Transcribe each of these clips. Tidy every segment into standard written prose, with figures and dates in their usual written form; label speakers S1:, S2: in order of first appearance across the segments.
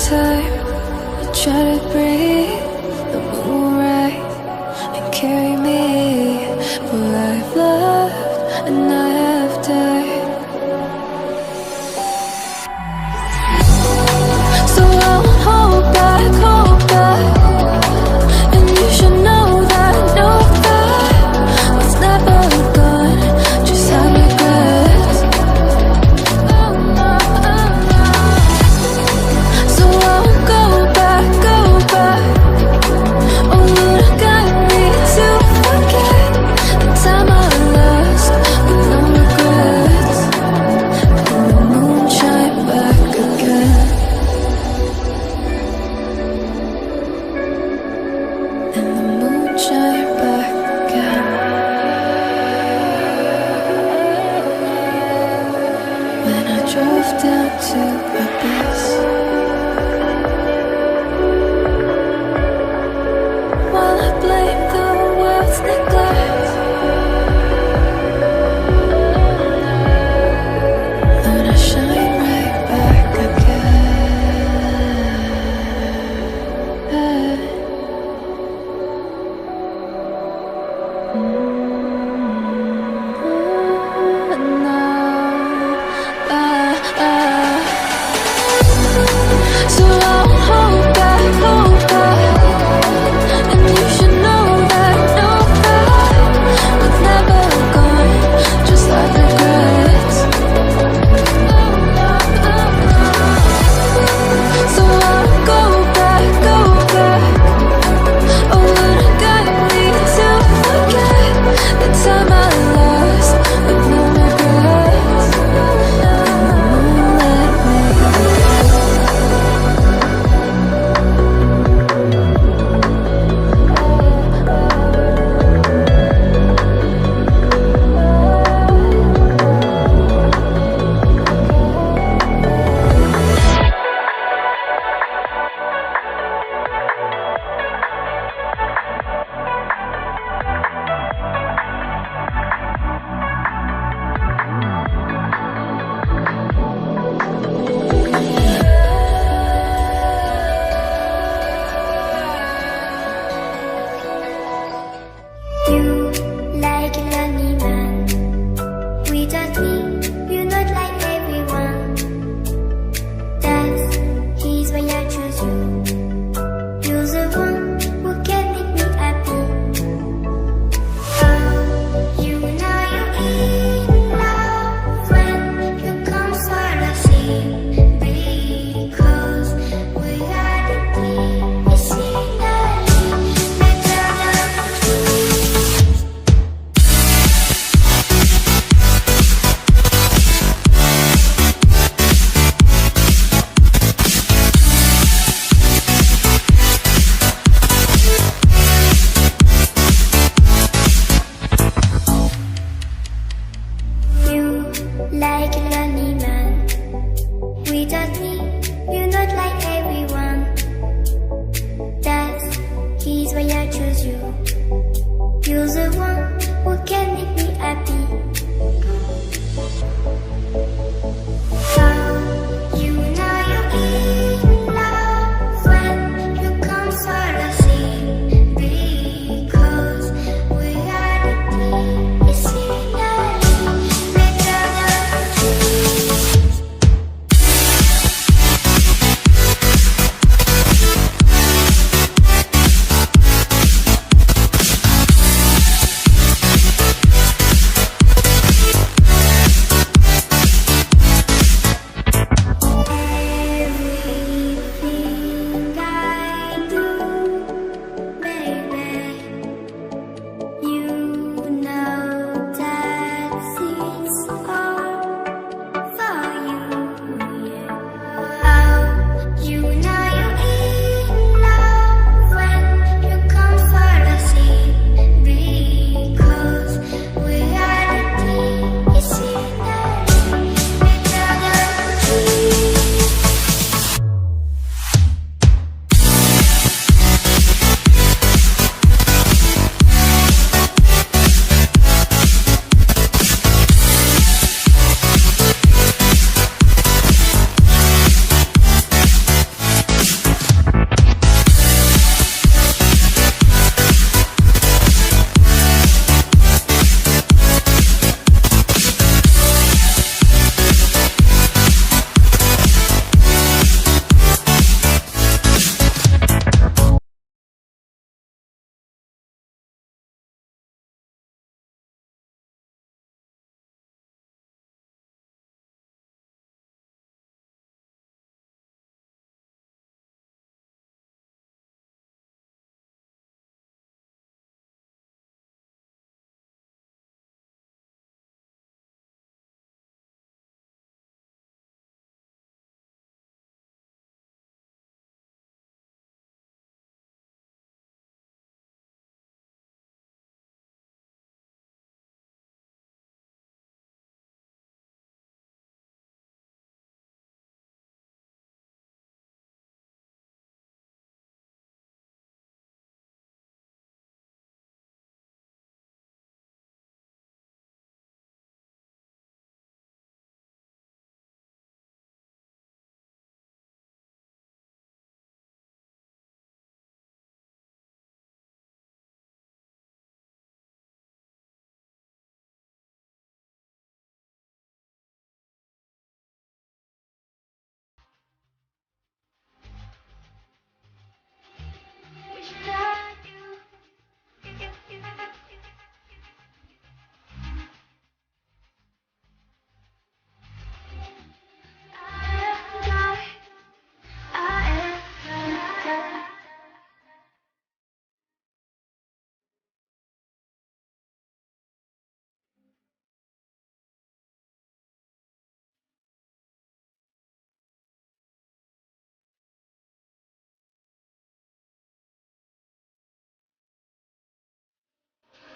S1: time I try to breathe, the moon will rise and carry me. For I've loved and I have died. So I won't hold back, hold back. And you should know that was never gone, just had regrets. Oh no, oh no. So I won't go back, go back. Oh, you got me to forget the time I lost with no regrets. And the moon shine back again. And the moon shine back again. When I drove down to Abyss, while I blame the world's neglect, Lord, I shine right back again. No,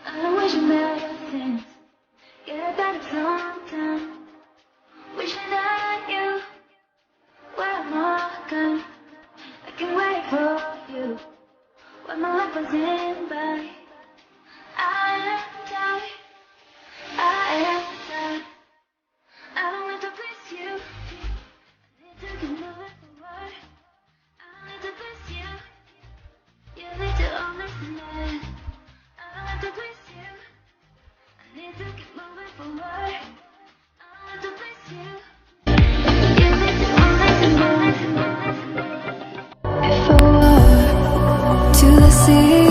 S1: I don't wish you better things. Get better sometime. Wishing that you were more kind. I can wait for you when my life passing by. I am tired. I am tired. I don't need to please you. I need to get moving forward. I don't need to please you. You need to understand. I don't need to please you. I need to keep moving forward. I don't need to please you. You need to understand. If I were to the sea,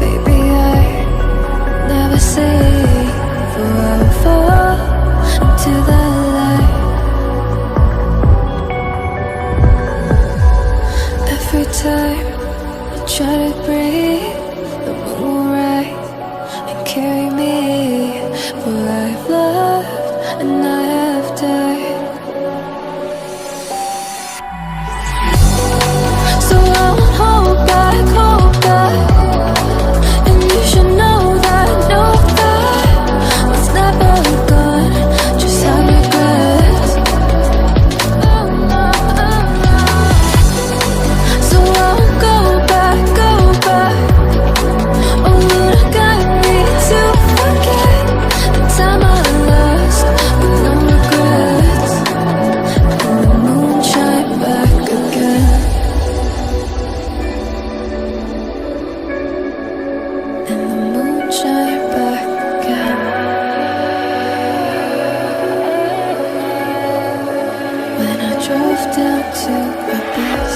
S1: baby, I never say forever into the light. Every time I try to breathe, the moon will rise and carry me where I've loved and I have died. So I won't hold back, and you should know that what's never gone just have regrets. Oh no, oh no. So I won't go back. Oh, you got me to forget the time I lost with no regrets. And the moon shine back again. And the moon shine back again. When I drove down to Mermaid.